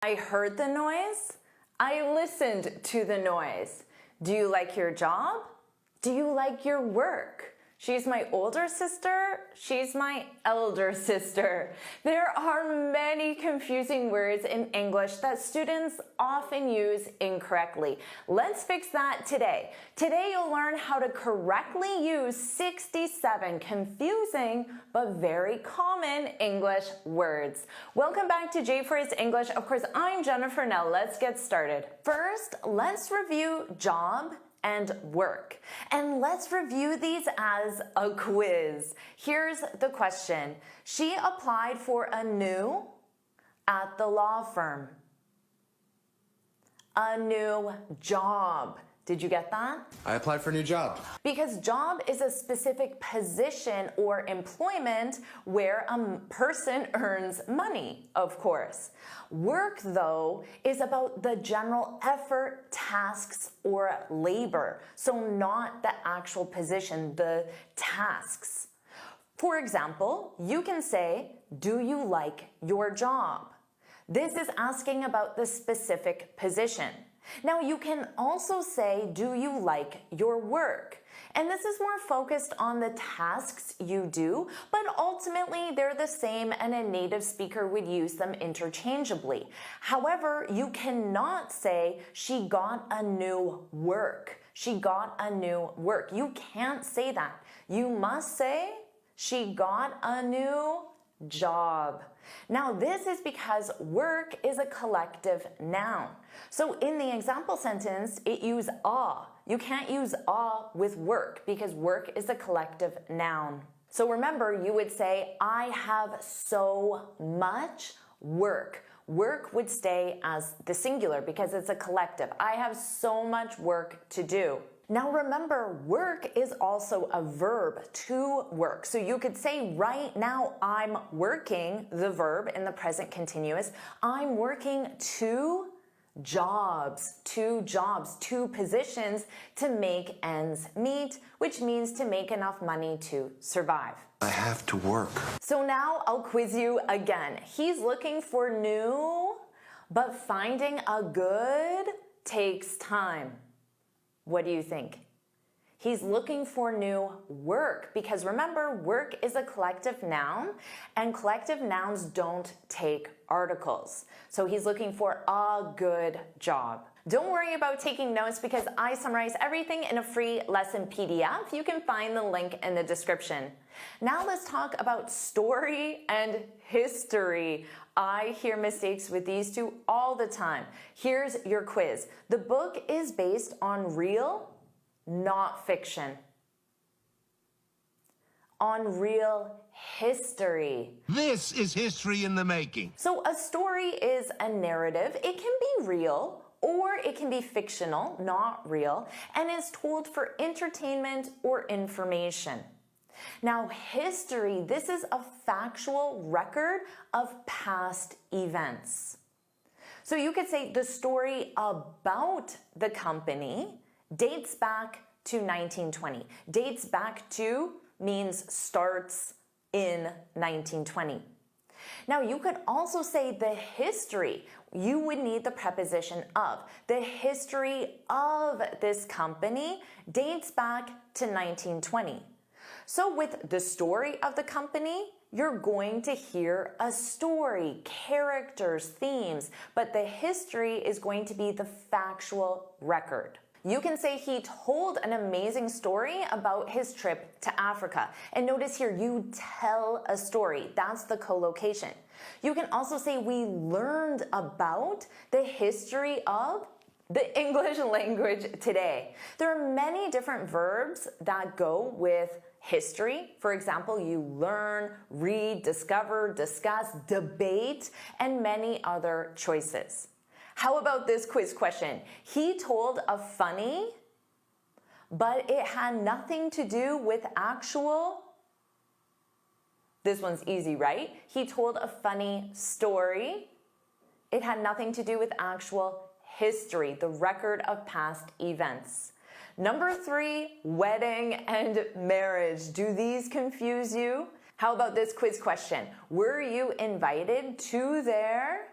I heard the noise. I listened to the noise. Do you like your job? Do you like your work? She's my older sister. She's my elder sister. There are many confusing words in English that students often use incorrectly. Let's fix that today. Today you'll learn how to correctly use 67 confusing but very common English words. Welcome back to J for His English. Of course, I'm Jennifer. Now let's get started. First, let's review job and work. And let's review these as a quiz. Here's the question. She applied for a new at the law firm. A new job. Did you get that? I applied for a new job. Because job is a specific position or employment where a person earns money, of course. Work, though, is about the general effort, tasks, or labor. So not the actual position, the tasks. For example, you can say, do you like your job? This is asking about the specific position. Now you can also say, do you like your work? And this is more focused on the tasks you do, but ultimately they're the same and a native speaker would use them interchangeably. However, you cannot say, she got a new work. She got a new work. You can't say that. You must say, she got a new job. Now this is because work is a collective noun. So in the example sentence, it used a. You can't use a with work because work is a collective noun. So remember, you would say, I have so much work. Work would stay as the singular because it's a collective. I have so much work to do. Now remember, work is also a verb, to work. So you could say right now, I'm working, the verb in the present continuous. I'm working two jobs, two positions to make ends meet, which means to make enough money to survive. I have to work. So now I'll quiz you again. He's looking for new, but finding a good takes time. What do you think? He's looking for new work because remember, work is a collective noun and collective nouns don't take articles. So he's looking for a good job. Don't worry about taking notes because I summarize everything in a free lesson PDF. You can find the link in the description. Now let's talk about story and history. I hear mistakes with these two all the time. Here's your quiz. The book is based on real, not fiction. On real history. This is history in the making. So a story is a narrative. It can be real or it can be fictional, not real, and is told for entertainment or information. Now, history, this is a factual record of past events. So you could say the story about the company dates back to 1920. Dates back to means starts in 1920. Now, you could also say the history. You would need the preposition of. The history of this company dates back to 1920. So with the story of the company, you're going to hear a story, characters, themes, but the history is going to be the factual record. You can say he told an amazing story about his trip to Africa. And notice here, you tell a story. That's the collocation. You can also say we learned about the history of the English language today. There are many different verbs that go with history. For example, you learn, read, discover, discuss, debate, and many other choices. How about this quiz question? He told a funny, but it had nothing to do with actual. This one's easy, right? He told a funny story. It had nothing to do with actual history, the record of past events. Number 3, wedding and marriage. Do these confuse you? How about this quiz question? Were you invited to their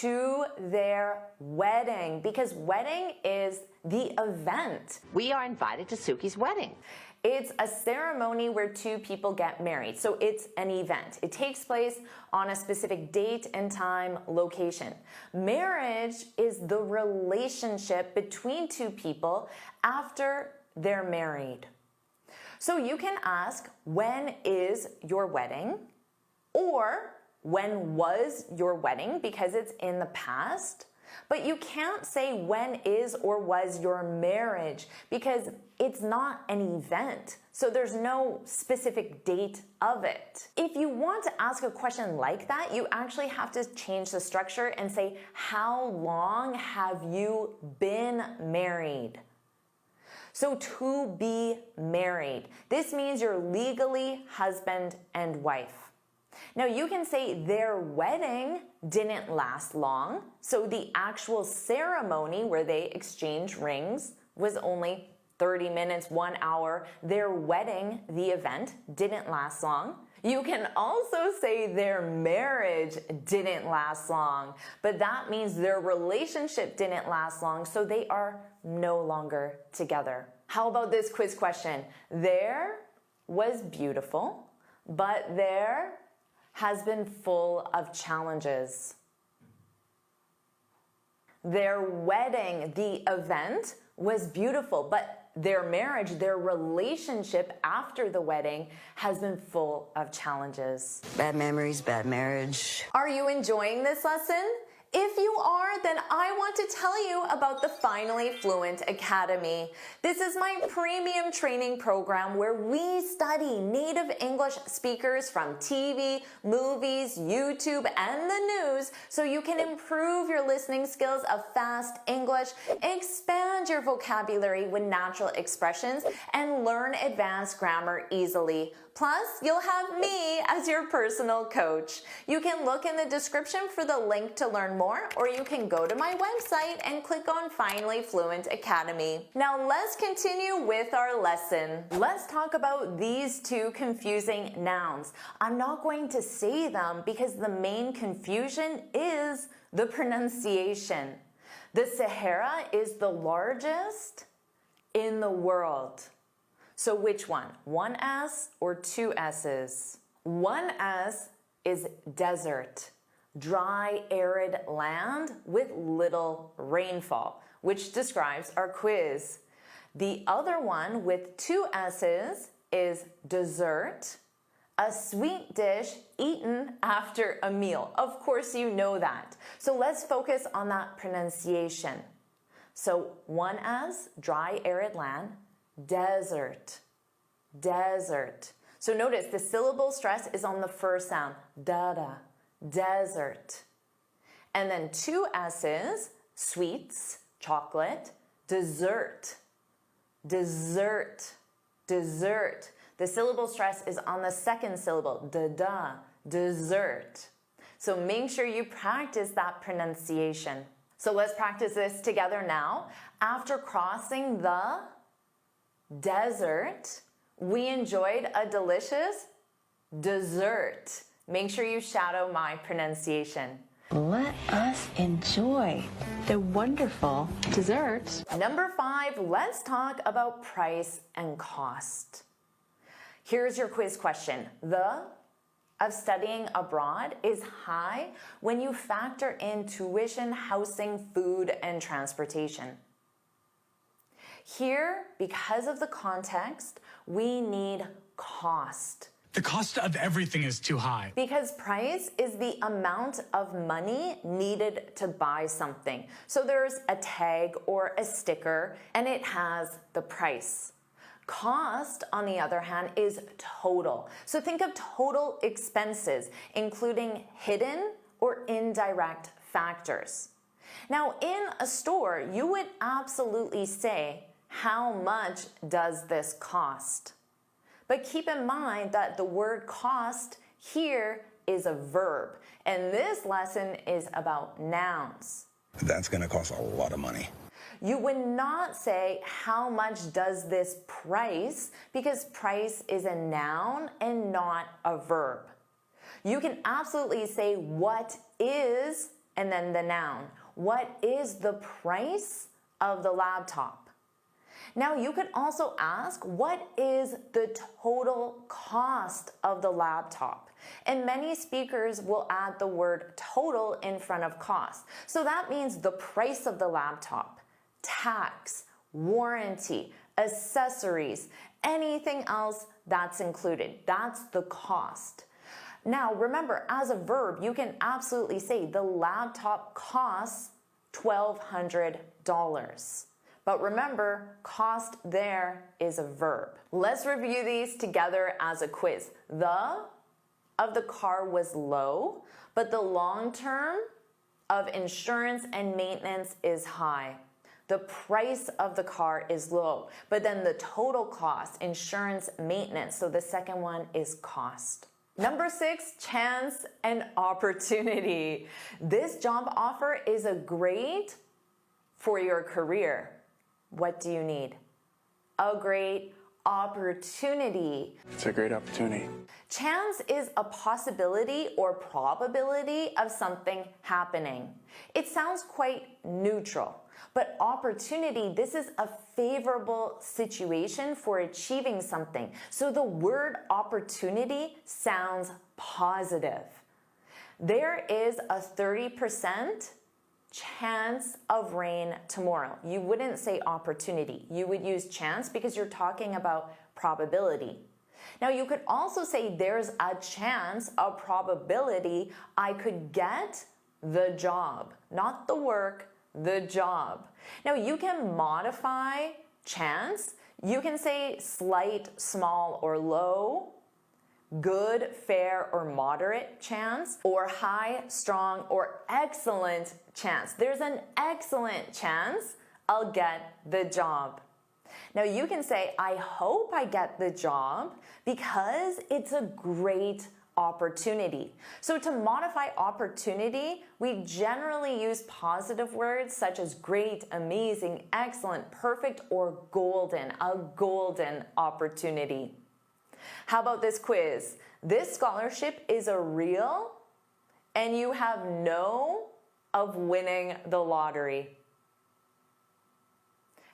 to their wedding, because wedding is the event. We are invited to Suki's wedding. It's a ceremony where two people get married. So it's an event. It takes place on a specific date and time, location. Marriage is the relationship between two people after they're married. So you can ask, when is your wedding? Or when was your wedding, because it's in the past. But you can't say when is or was your marriage, because it's not an event. So there's no specific date of it. If you want to ask a question like that, you actually have to change the structure and say, how long have you been married? So to be married, this means you're legally husband and wife. Now you can say their wedding didn't last long, so the actual ceremony where they exchange rings was only 30 minutes, 1 hour. Their wedding, the event, didn't last long. You can also say their marriage didn't last long, but that means their relationship didn't last long, so they are no longer together. How about this quiz question? There was beautiful, but there has been full of challenges. Their wedding, the event, was beautiful, but their marriage, their relationship after the wedding has been full of challenges. Bad memories, bad marriage. Are you enjoying this lesson? If you are, then I want to tell you about the Finally Fluent Academy. This is my premium training program where we study native English speakers from TV, movies, YouTube, and the news so you can improve your listening skills of fast English, expand your vocabulary with natural expressions, and learn advanced grammar easily. Plus, you'll have me as your personal coach. You can look in the description for the link to learn more, or you can go to my website and click on Finally Fluent Academy. Now let's continue with our lesson. Let's talk about these two confusing nouns. I'm not going to say them because the main confusion is the pronunciation. The Sahara is the largest in the world. So which one? One S or two S's? One S is desert, dry, arid land with little rainfall, which describes our quiz. The other one with two S's is dessert, a sweet dish eaten after a meal. Of course you know that. So let's focus on that pronunciation. So one S, dry, arid land, desert, desert. So notice the syllable stress is on the first sound, da-da, desert. And then two S's, sweets, chocolate, dessert, dessert, dessert. The syllable stress is on the second syllable, da-da, dessert. So make sure you practice that pronunciation. So let's practice this together now. After crossing the desert, we enjoyed a delicious dessert. Make sure you shadow my pronunciation. Let us enjoy the wonderful dessert. Number 5, let's talk about price and cost. Here's your quiz question. The of studying abroad is high when you factor in tuition, housing, food, and transportation. Here, because of the context, we need cost. The cost of everything is too high. Because price is the amount of money needed to buy something. So there's a tag or a sticker, and it has the price. Cost, on the other hand, is total. So think of total expenses, including hidden or indirect factors. Now, in a store, you would absolutely say, how much does this cost? But keep in mind that the word cost here is a verb, and this lesson is about nouns. That's going to cost a lot of money. You would not say, how much does this price? Because price is a noun and not a verb. You can absolutely say, what is and then the noun. What is the price of the laptop? Now you could also ask, what is the total cost of the laptop? And many speakers will add the word total in front of cost. So that means the price of the laptop, tax, warranty, accessories, anything else that's included. That's the cost. Now remember, as a verb, you can absolutely say the laptop costs $1,200. But remember, cost there is a verb. Let's review these together as a quiz. The of the car was low, but the long term of insurance and maintenance is high. The price of the car is low, but then the total cost, insurance, maintenance, so the second one is cost. Number 6, chance and opportunity. This job offer is a great for your career. What do you need? A great opportunity. It's a great opportunity. Chance is a possibility or probability of something happening. It sounds quite neutral, but opportunity, this is a favorable situation for achieving something. So the word opportunity sounds positive. There is a 30% chance of rain tomorrow. You wouldn't say opportunity. You would use chance because you're talking about probability. Now you could also say there's a chance, a probability I could get the job, not the work, the job. Now you can modify chance. You can say slight, small, or low, good, fair, or moderate chance, or high, strong, or excellent chance. There's an excellent chance I'll get the job. Now you can say, I hope I get the job because it's a great opportunity. So to modify opportunity, we generally use positive words such as great, amazing, excellent, perfect, or golden, a golden opportunity. How about this quiz? This scholarship is a real, and you have no of winning the lottery.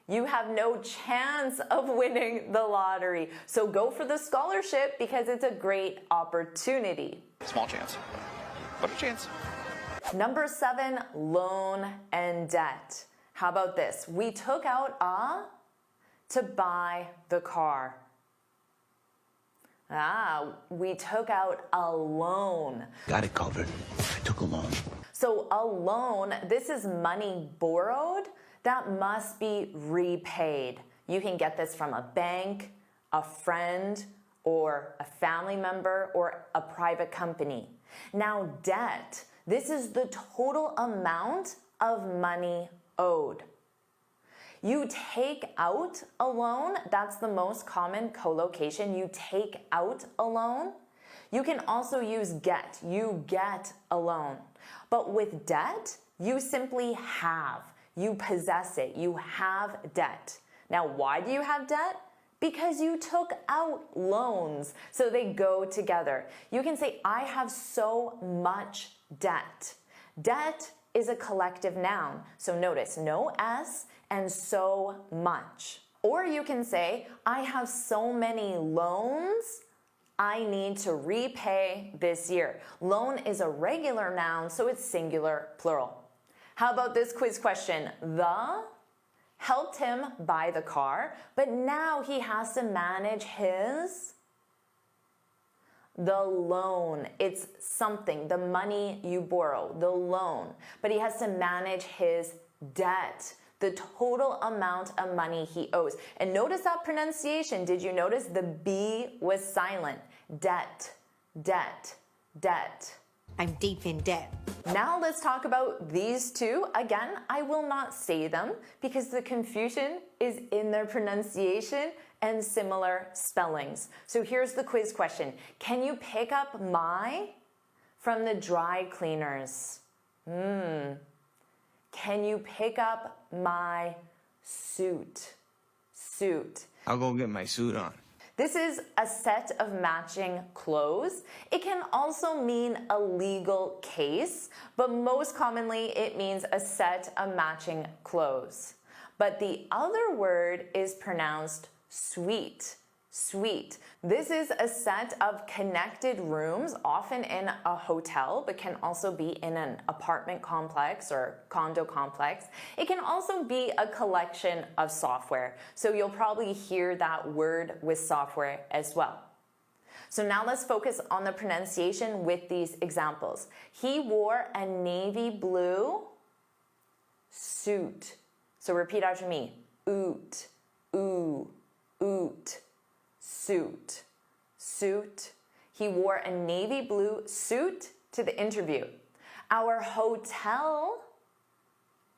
You have no chance of winning the lottery. So go for the scholarship because it's a great opportunity. Small chance, but a chance. Number 7, loan and debt. How about this? We took out a to buy the car. We took out a loan. Got it covered. I took a loan. So a loan, this is money borrowed that must be repaid. You can get this from a bank, a friend, or a family member, or a private company. Now debt, this is the total amount of money owed. You take out a loan, that's the most common collocation. You take out a loan. You can also use get, you get a loan. But with debt, you simply have, you possess it, you have debt. Now, why do you have debt? Because you took out loans, so they go together. You can say, I have so much debt. Debt is a collective noun, so notice no S and so much. Or you can say, I have so many loans I need to repay this year. Loan is a regular noun, so it's singular, plural. How about this quiz question? The helped him buy the car, but now he has to manage the loan. It's something, the money you borrow, the loan. But he has to manage his debt, the total amount of money he owes. And notice that pronunciation. Did you notice the B was silent? Debt, debt, debt. I'm deep in debt. Now let's talk about these two. Again, I will not say them because the confusion is in their pronunciation and similar spellings. So here's the quiz question. Can you pick up my from the dry cleaners? Can you pick up my suit? Suit. I'll go get my suit on. This is a set of matching clothes. It can also mean a legal case, but most commonly it means a set of matching clothes. But the other word is pronounced suite. Suite. This is a set of connected rooms, often in a hotel, but can also be in an apartment complex or condo complex. It can also be a collection of software. So you'll probably hear that word with software as well. So now let's focus on the pronunciation with these examples. He wore a navy blue suit. So repeat after me. Oot, oo, oot. Suit, suit. He wore a navy blue suit to the interview. Our hotel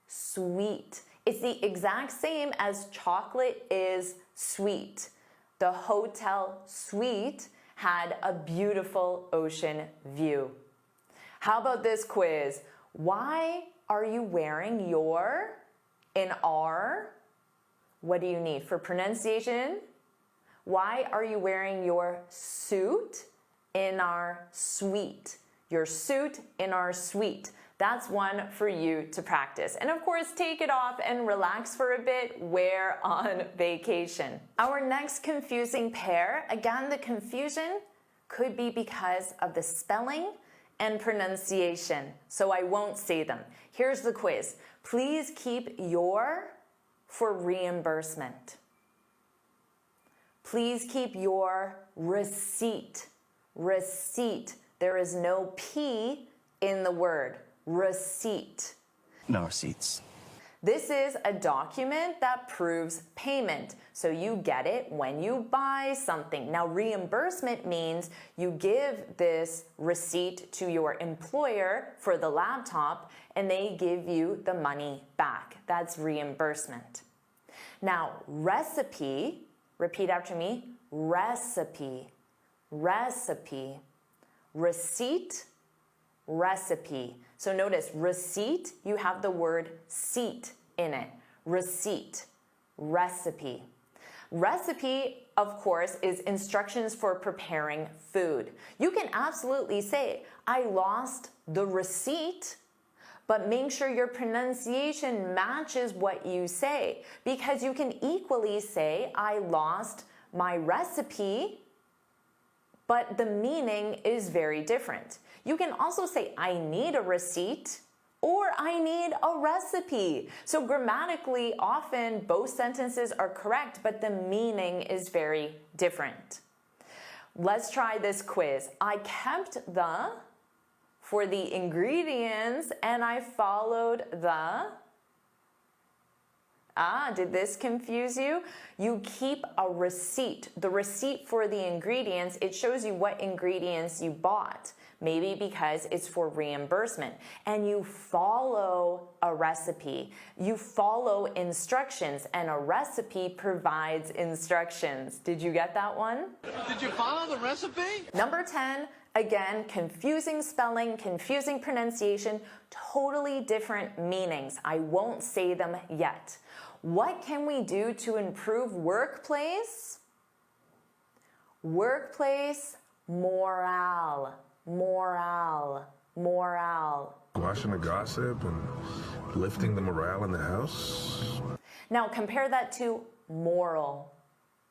suite. It's the exact same as chocolate is sweet. The hotel suite had a beautiful ocean view. How about this quiz? Why are you wearing your in our? What do you need for pronunciation? Why are you wearing your suit in our suite? Your suit in our suite. That's one for you to practice. And of course, take it off and relax for a bit. Wear on vacation. Our next confusing pair, again, the confusion could be because of the spelling and pronunciation. So I won't say them. Here's the quiz. Please keep your for reimbursement. Please keep your receipt. Receipt. There is no P in the word. Receipt. No receipts. This is a document that proves payment. So you get it when you buy something. Now, reimbursement means you give this receipt to your employer for the laptop and they give you the money back. That's reimbursement. Now, recipe. Repeat after me. Recipe, recipe, receipt, recipe. So notice receipt, you have the word seat in it. Receipt, recipe. Recipe, of course, is instructions for preparing food. You can absolutely say, I lost the receipt, but make sure your pronunciation matches what you say, because you can equally say, I lost my recipe, but the meaning is very different. You can also say, I need a receipt, or I need a recipe. So grammatically, often both sentences are correct, but the meaning is very different. Let's try this quiz. I kept the for the ingredients and I followed the. Did this confuse you? You keep a receipt. The receipt for the ingredients, it shows you what ingredients you bought. Maybe because it's for reimbursement. And you follow a recipe. You follow instructions, and a recipe provides instructions. Did you get that one? Did you follow the recipe? Number 10, again, confusing spelling, confusing pronunciation, totally different meanings. I won't say them yet. What can we do to improve workplace? Workplace morale. Morale, morale. Washing the gossip and lifting the morale in the house. Now compare that to moral,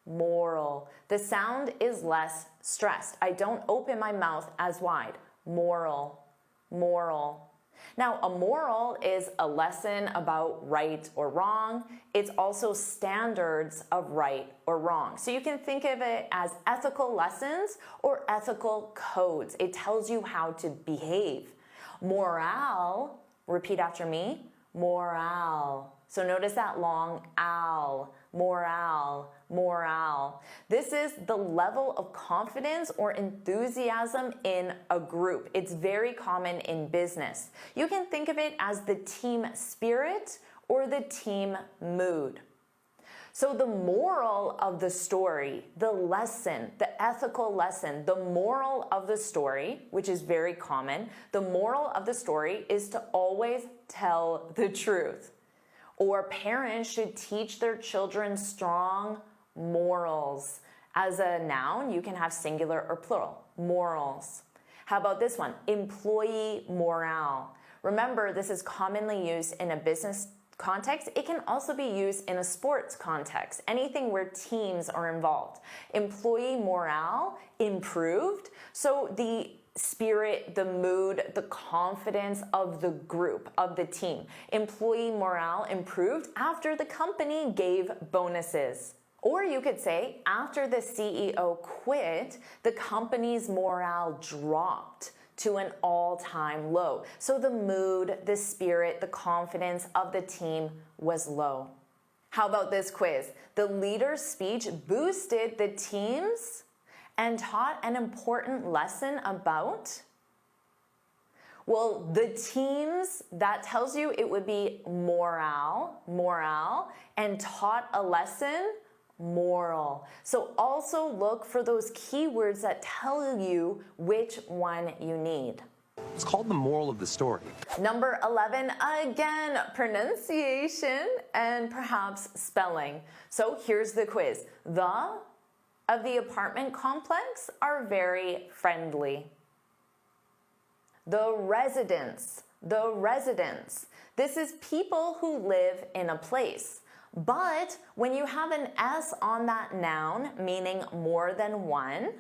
moral. The sound is less stressed. I don't open my mouth as wide. Moral, moral. Now a moral is a lesson about right or wrong. It's also standards of right or wrong. So you can think of it as ethical lessons or ethical codes. It tells you how to behave. Morale, repeat after me, morale. So notice that long owl, morale, morale. This is the level of confidence or enthusiasm in a group. It's very common in business. You can think of it as the team spirit or the team mood. So the moral of the story, the lesson, the ethical lesson, the moral of the story, which is very common, the moral of the story is to always tell the truth. Or parents should teach their children strong morals. As a noun, you can have singular or plural. Morals. How about this one? Employee morale. Remember, this is commonly used in a business context. It can also be used in a sports context, anything where teams are involved. Employee morale improved. So the spirit, the mood, the confidence of the group, of the team. Employee morale improved after the company gave bonuses. Or you could say, after the CEO quit, the company's morale dropped to an all-time low. So the mood, the spirit, the confidence of the team was low. How about this quiz? The leader's speech boosted the team's and taught an important lesson about? Well, the teams, that tells you it would be morale, and taught a lesson, moral. So also look for those keywords that tell you which one you need. It's called the moral of the story. Number 11, again, pronunciation and perhaps spelling. So here's the quiz. The of the apartment complex are very friendly. The residents. This is people who live in a place. But when you have an S on that noun, meaning more than one,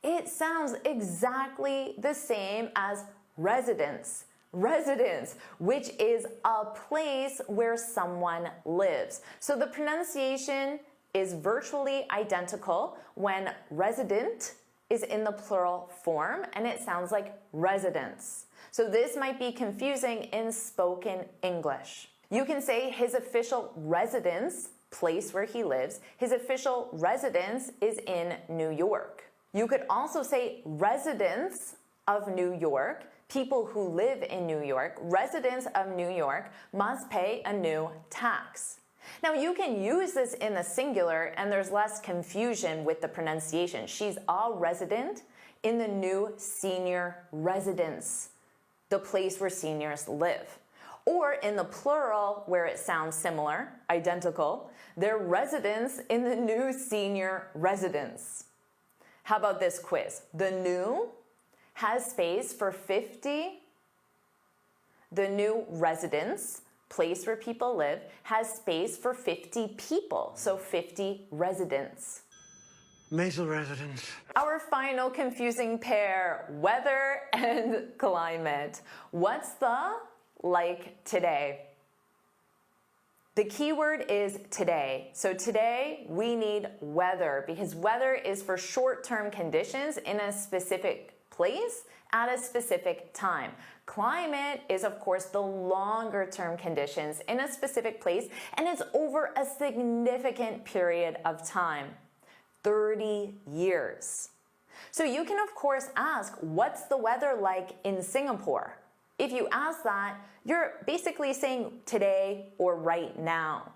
it sounds exactly the same as residence, which is a place where someone lives. So the pronunciation is virtually identical when resident is in the plural form and it sounds like residence. So this might be confusing in spoken English. You can say his official residence, place where he lives, his official residence is in New York. You could also say residents of New York, people who live in New York, residents of New York must pay a new tax. Now you can use this in the singular and there's less confusion with the pronunciation. She's a resident in the new senior residence, the place where seniors live. Or in the plural where it sounds similar, identical, they're residents in the new senior residence. How about this quiz? The new has space for 50. The new residence, place where people live, has space for 50 people, so 50 residents. Maisel residence. Our final confusing pair, weather and climate. What's the like today? The keyword is today. So today we need weather because weather is for short-term conditions in a specific place at a specific time. Climate is, of course, the longer-term conditions in a specific place, and it's over a significant period of time, 30 years. So you can, of course, ask, what's the weather like in Singapore? If you ask that, you're basically saying today or right now.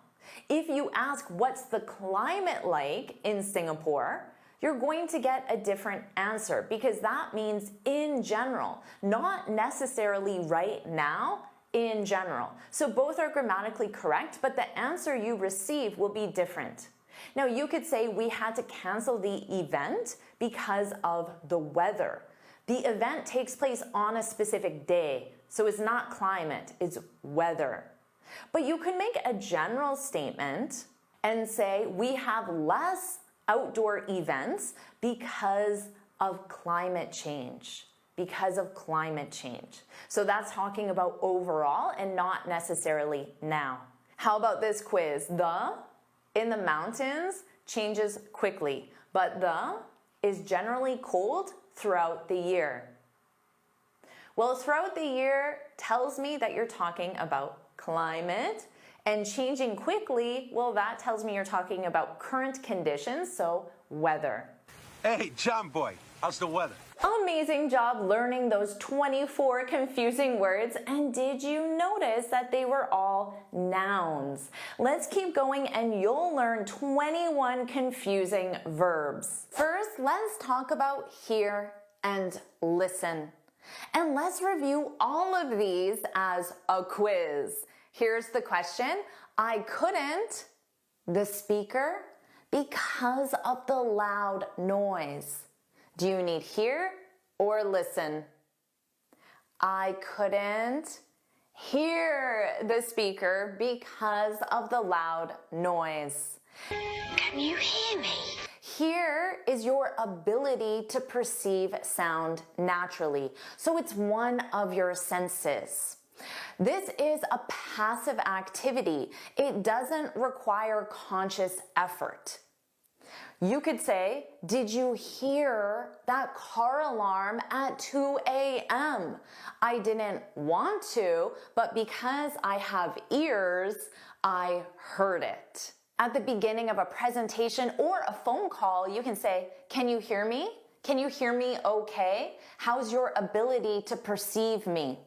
If you ask, what's the climate like in Singapore, you're going to get a different answer because that means in general, not necessarily right now, in general. So both are grammatically correct, but the answer you receive will be different. Now you could say we had to cancel the event because of the weather. The event takes place on a specific day, so it's not climate, it's weather. But you could make a general statement and say we have less outdoor events because of climate change. So that's talking about overall and not necessarily now. How about this quiz? The in the mountains changes quickly, but the is generally cold throughout the year. Well, throughout the year tells me that you're talking about climate, and changing quickly, well, that tells me you're talking about current conditions, so weather. Hey, John Boy, how's the weather? Amazing job learning those 24 confusing words, and did you notice that they were all nouns? Let's keep going and you'll learn 21 confusing verbs. First, let's talk about hear and listen. And let's review all of these as a quiz. Here's the question. I couldn't, the speaker, because of the loud noise. Do you need hear or listen? I couldn't hear the speaker because of the loud noise. Can you hear me? Hear is your ability to perceive sound naturally. So it's one of your senses. This is a passive activity. It doesn't require conscious effort. You could say, did you hear that car alarm at 2 a.m.? I didn't want to, but because I have ears, I heard it. At the beginning of a presentation or a phone call, you can say, can you hear me? Can you hear me okay? How's your ability to perceive me?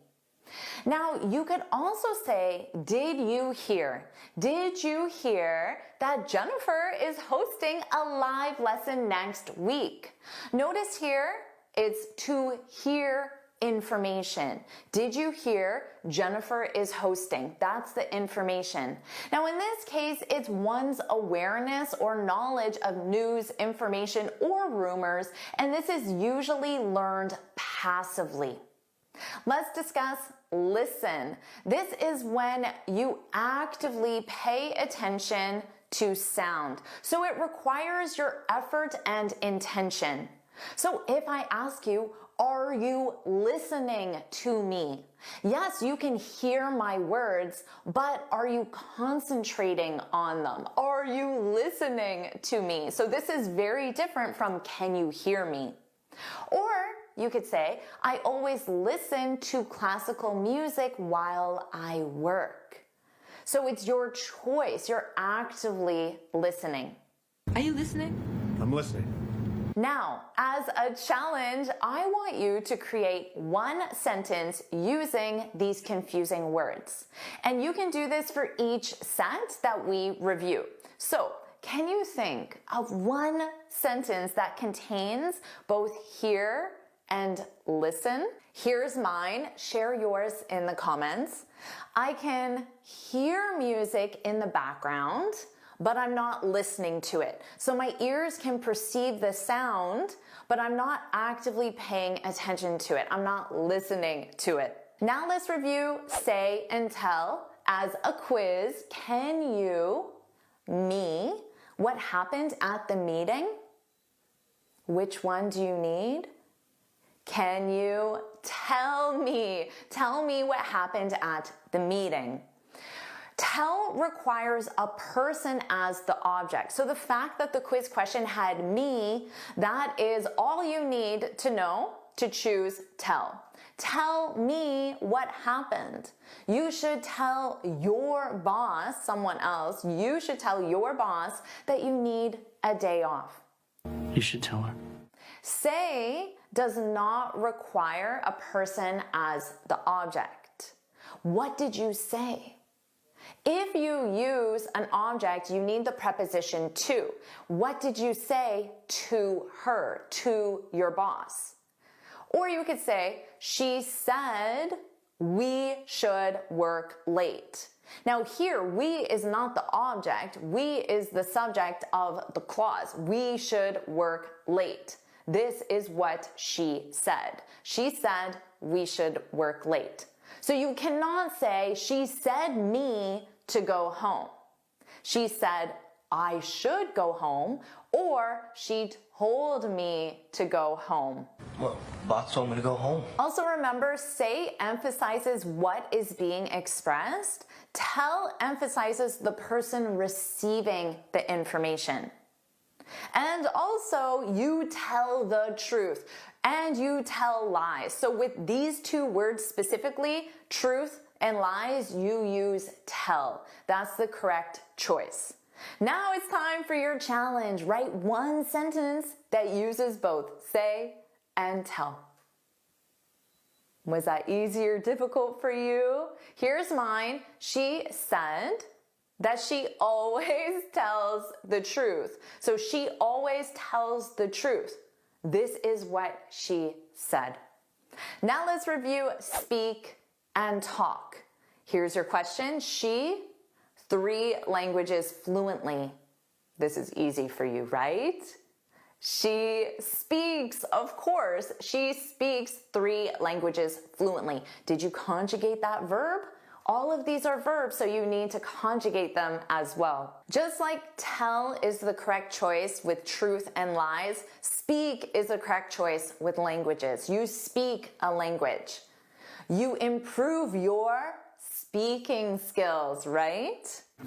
Now, you could also say, did you hear? Did you hear that Jennifer is hosting a live lesson next week? Notice here, it's to hear information. Did you hear Jennifer is hosting? That's the information. Now, in this case, it's one's awareness or knowledge of news, information, or rumors, and this is usually learned passively. Let's discuss listen. This is when you actively pay attention to sound. So it requires your effort and intention. So if I ask you, are you listening to me? Yes, you can hear my words, but are you concentrating on them? Are you listening to me? So this is very different from can you hear me? Or you could say, I always listen to classical music while I work. So it's your choice. You're actively listening. Are you listening? I'm listening. Now, as a challenge, I want you to create one sentence using these confusing words. And you can do this for each set that we review. So, can you think of one sentence that contains both hear and listen? Here's mine. Share yours in the comments. I can hear music in the background, but I'm not listening to it. So my ears can perceive the sound, but I'm not actively paying attention to it. I'm not listening to it. Now let's review say and tell as a quiz. Can you, me, what happened at the meeting? Which one do you need? Can you tell me? Tell me what happened at the meeting. Tell requires a person as the object. So the fact that the quiz question had me, that is all you need to know to choose tell. Tell me what happened. You should tell your boss, someone else, you should tell your boss that you need a day off. You should tell her. Say does not require a person as the object. What did you say? If you use an object, you need the preposition to. What did you say to her, to your boss? Or you could say, she said we should work late. Now here, we is not the object. We is the subject of the clause. We should work late. This is what she said. She said we should work late. So you cannot say, she said me to go home. She said, I should go home, or she told me to go home. Well, boss told me to go home. Also remember, say emphasizes what is being expressed. Tell emphasizes the person receiving the information. And also, you tell the truth and you tell lies. So with these two words specifically, truth and lies, you use tell. That's the correct choice. Now it's time for your challenge. Write one sentence that uses both say and tell. Was that easy or difficult for you? Here's mine. She said that she always tells the truth. So she always tells the truth. This is what she said. Now let's review speak and talk. Here's your question. She, 3 languages fluently. This is easy for you, right? She speaks, of course, she speaks 3 languages fluently. Did you conjugate that verb? All of these are verbs, so you need to conjugate them as well. Just like tell is the correct choice with truth and lies, speak is the correct choice with languages. You speak a language. You improve your speaking skills, right?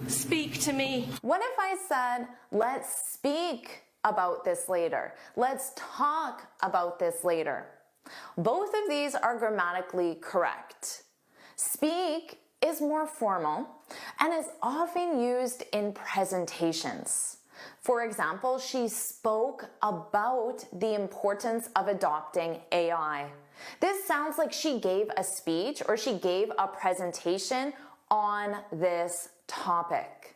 Speak to me. What if I said, let's speak about this later? Let's talk about this later. Both of these are grammatically correct. Speak is more formal and is often used in presentations. For example, she spoke about the importance of adopting AI. This sounds like she gave a speech or she gave a presentation on this topic.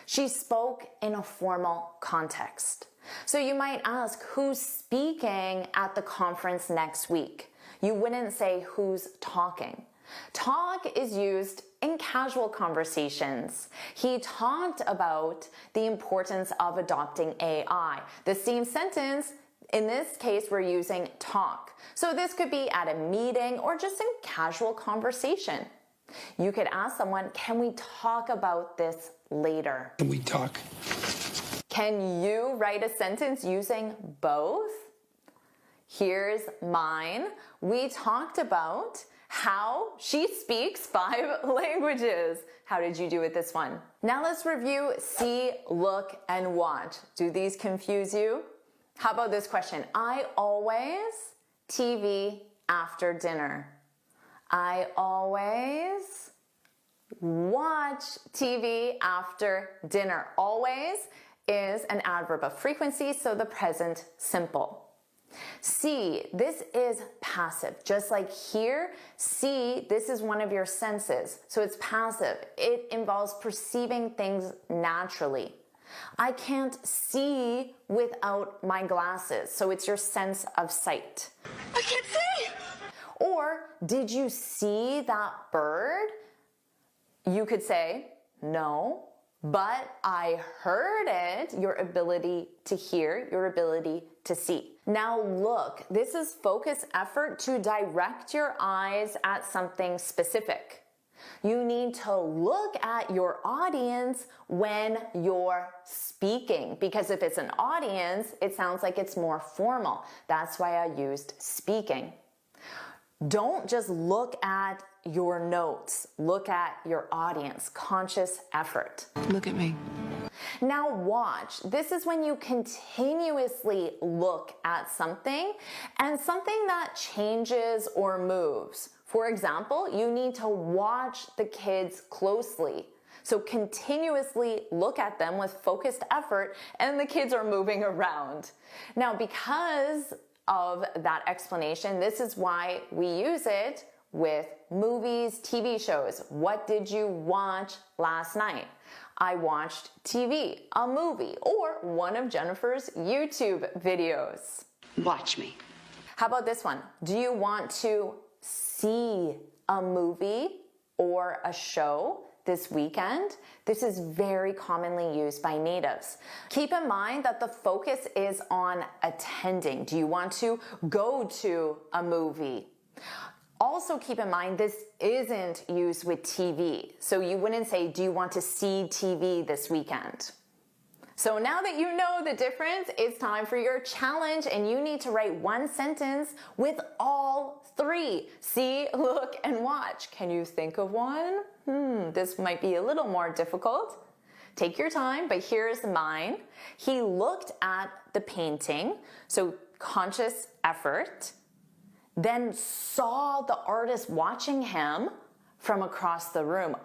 She spoke in a formal context. So you might ask, who's speaking at the conference next week? You wouldn't say who's talking. Talk is used in casual conversations. He talked about the importance of adopting AI. The same sentence, in this case, we're using talk. So this could be at a meeting or just in casual conversation. You could ask someone, can we talk about this later? Can we talk? Can you write a sentence using both? Here's mine. We talked about how she speaks 5 languages. How did you do with this one? Now let's review see, look, and watch. Do these confuse you? How about this question? I always TV after dinner. I always watch TV after dinner. Always is an adverb of frequency, so the present simple. See, this is passive. Just like here, see, this is one of your senses. So it's passive. It involves perceiving things naturally. I can't see without my glasses. So it's your sense of sight. I can't see. Or, did you see that bird? You could say, no, but I heard it. Your ability to hear, your ability to see. Now look, this is focus effort to direct your eyes at something specific. You need to look at your audience when you're speaking, because if it's an audience, it sounds like it's more formal. That's why I used speaking. Don't just look at your notes. Look at your audience. Conscious effort. Look at me. Now watch. This is when you continuously look at something and something that changes or moves. For example, you need to watch the kids closely. So continuously look at them with focused effort and the kids are moving around. Now, because of that explanation, this is why we use it with movies, TV shows. What did you watch last night? I watched TV, a movie, or one of Jennifer's YouTube videos. Watch me. How about this one? Do you want to see a movie or a show this weekend? This is very commonly used by natives. Keep in mind that the focus is on attending. Do you want to go to a movie? Also keep in mind this isn't used with TV. So you wouldn't say, do you want to see TV this weekend? So now that you know the difference, it's time for your challenge and you need to write one sentence with all 3. See, look, and watch. Can you think of one? This might be a little more difficult. Take your time, but here's mine. He looked at the painting, so conscious effort, then saw the artist watching him from across the room.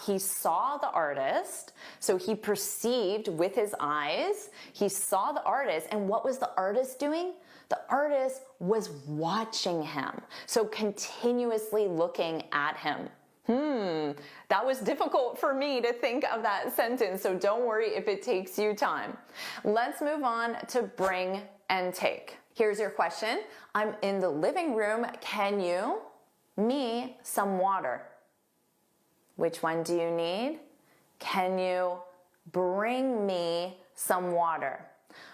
He saw the artist, so he perceived with his eyes, he saw the artist, and what was the artist doing? The artist was watching him, so continuously looking at him. That was difficult for me to think of that sentence, so don't worry if it takes you time. Let's move on to bring and take. Here's your question. I'm in the living room. Can you me some water? Which one do you need? Can you bring me some water.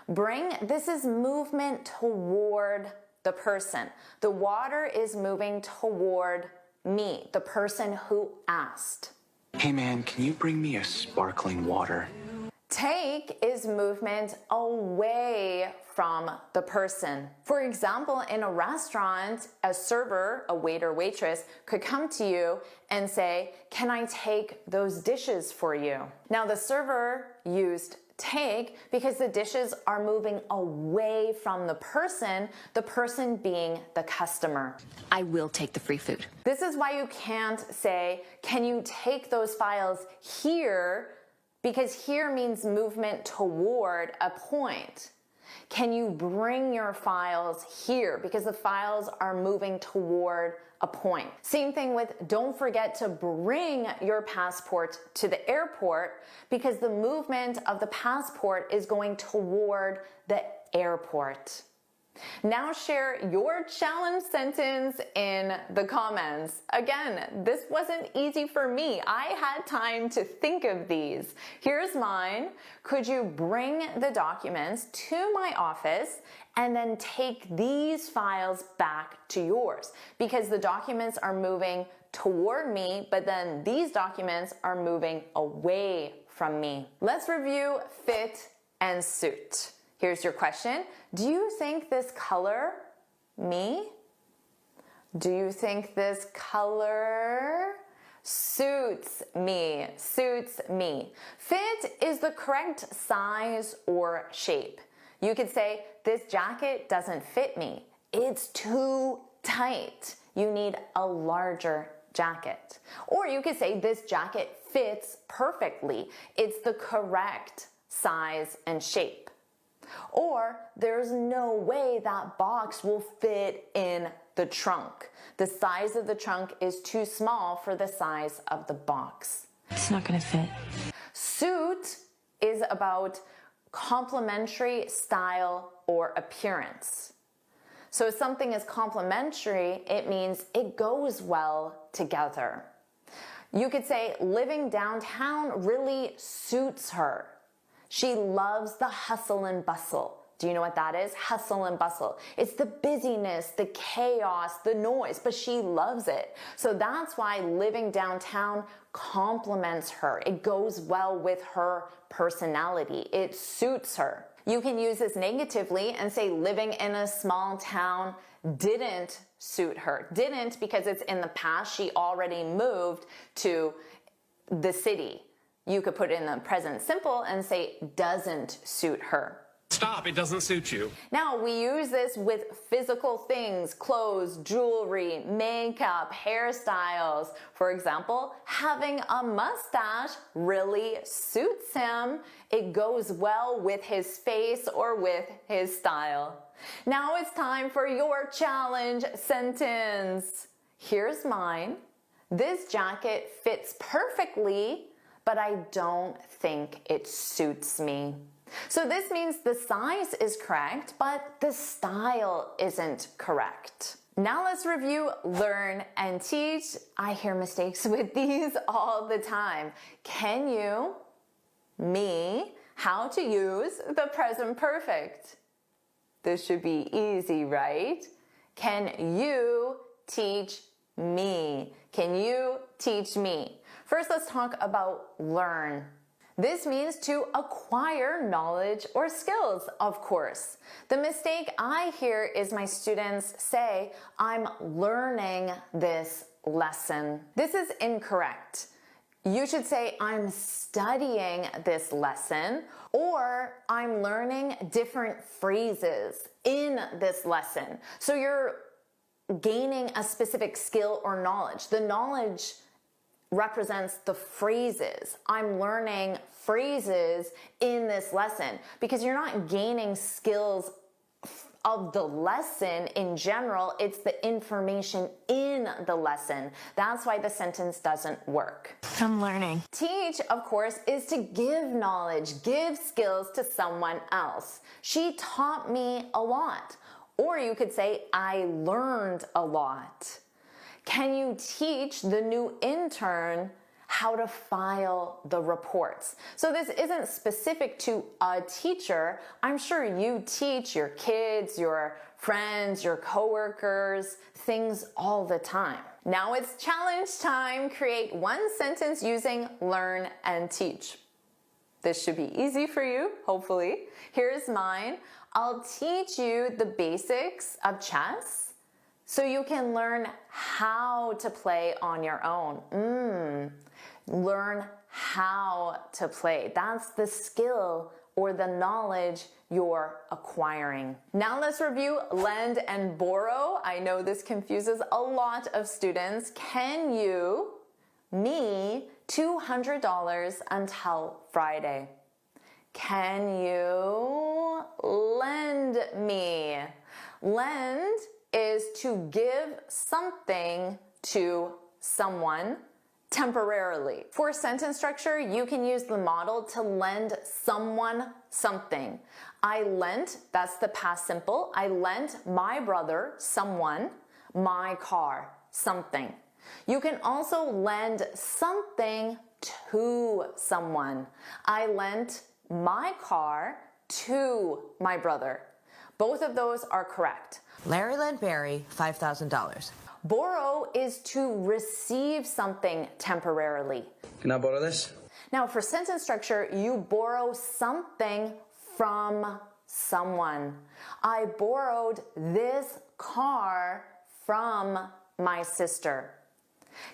Bring, this is movement toward the person. The water is moving toward me, the person who asked. Hey man, can you bring me a sparkling water? Take is movement away from the person. For example, in a restaurant, a server, a waiter, waitress could come to you and say, "Can I take those dishes for you?" Now the server used take because the dishes are moving away from the person being the customer. I will take the free food. This is why you can't say, "Can you take those files here?" Because here means movement toward a point. Can you bring your files here? Because the files are moving toward a point. Same thing with don't forget to bring your passport to the airport because the movement of the passport is going toward the airport. Now share your challenge sentence in the comments. Again, this wasn't easy for me. I had time to think of these. Here's mine. Could you bring the documents to my office and then take these files back to yours? Because the documents are moving toward me, but then these documents are moving away from me. Let's review fit and suit. Here's your question. Do you think this color, me? Do you think this color suits me? Suits me. Fit is the correct size or shape. You could say, this jacket doesn't fit me. It's too tight. You need a larger jacket. Or you could say, this jacket fits perfectly. It's the correct size and shape. Or there's no way that box will fit in the trunk. The size of the trunk is too small for the size of the box. It's not gonna fit. Suit is about complementary style or appearance. So if something is complementary, it means it goes well together. You could say living downtown really suits her. She loves the hustle and bustle. Do you know what that is? Hustle and bustle. It's the busyness, the chaos, the noise, but she loves it. So that's why living downtown complements her. It goes well with her personality. It suits her. You can use this negatively and say living in a small town didn't suit her. Didn't because it's in the past. She already moved to the city. You could put it in the present simple and say doesn't suit her. Stop, it doesn't suit you. Now we use this with physical things, clothes, jewelry, makeup, hairstyles. For example, having a mustache really suits him. It goes well with his face or with his style. Now it's time for your challenge sentence. Here's mine. This jacket fits perfectly, but I don't think it suits me. So this means the size is correct, but the style isn't correct. Now let's review learn and teach. I hear mistakes with these all the time. Can you, me, how to use the present perfect? This should be easy, right? Can you teach me? Can you teach me? First, let's talk about learn. This means to acquire knowledge or skills, of course. The mistake I hear is my students say, I'm learning this lesson. This is incorrect. You should say, I'm studying this lesson, or I'm learning different phrases in this lesson. So you're gaining a specific skill or knowledge. The knowledge represents the phrases. I'm learning phrases in this lesson because you're not gaining skills of the lesson in general. It's the information in the lesson. That's why the sentence doesn't work. I'm learning. Teach, of course, is to give knowledge, give skills to someone else. She taught me a lot. Or you could say, I learned a lot. Can you teach the new intern how to file the reports. So this isn't specific to a teacher. I'm sure you teach your kids, your friends, your coworkers, things all the time. Now it's challenge time. Create one sentence using learn and teach. This should be easy for you, hopefully. Here's mine. I'll teach you the basics of chess so you can learn how to play on your own. Learn how to play. That's the skill or the knowledge you're acquiring. Now let's review lend and borrow. I know this confuses a lot of students. Can you me $200 until Friday? Can you lend me? Lend is to give something to someone temporarily. For sentence structure, you can use the model to lend someone something. I lent, that's the past simple. I lent my brother, someone, my car, something. You can also lend something to someone. I lent my car to my brother. Both of those are correct. Larry lent Barry $5,000. Borrow is to receive something temporarily. Can I borrow this? Now, for sentence structure, you borrow something from someone. I borrowed this car from my sister.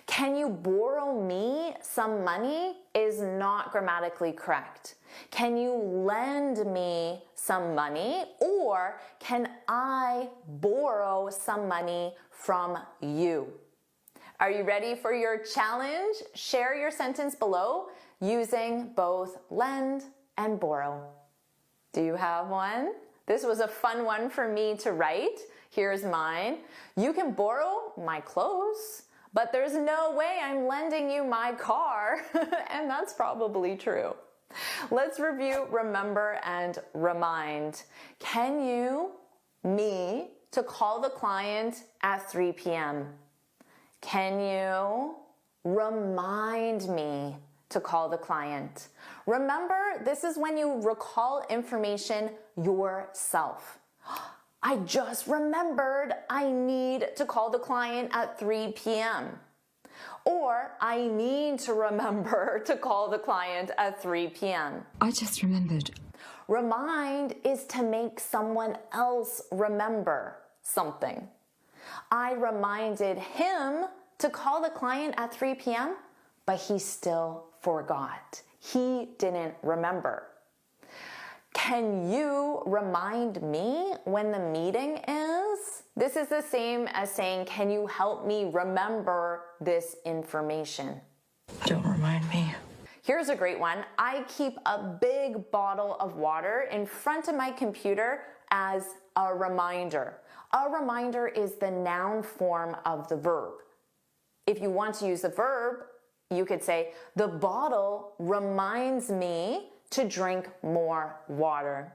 Can you borrow me some money is not grammatically correct. Can you lend me some money, or can I borrow some money from you? Are you ready for your challenge? Share your sentence below using both lend and borrow. Do you have one? This was a fun one for me to write. Here's mine. You can borrow my clothes, but there's no way I'm lending you my car. And that's probably true. Let's review remember and remind. Can you me to call the client at 3 p.m.? Can you remind me to call the client? Remember, this is when you recall information yourself. I just remembered I need to call the client at 3 p.m. Or I need to remember to call the client at 3 p.m. I just remembered. Remind is to make someone else remember something. I reminded him to call the client at 3 p.m., but he still forgot. He didn't remember. Can you remind me when the meeting is? This is the same as saying, can you help me remember this information? Don't remind me. Here's a great one. I keep a big bottle of water in front of my computer as a reminder. A reminder is the noun form of the verb. If you want to use the verb, you could say, the bottle reminds me to drink more water.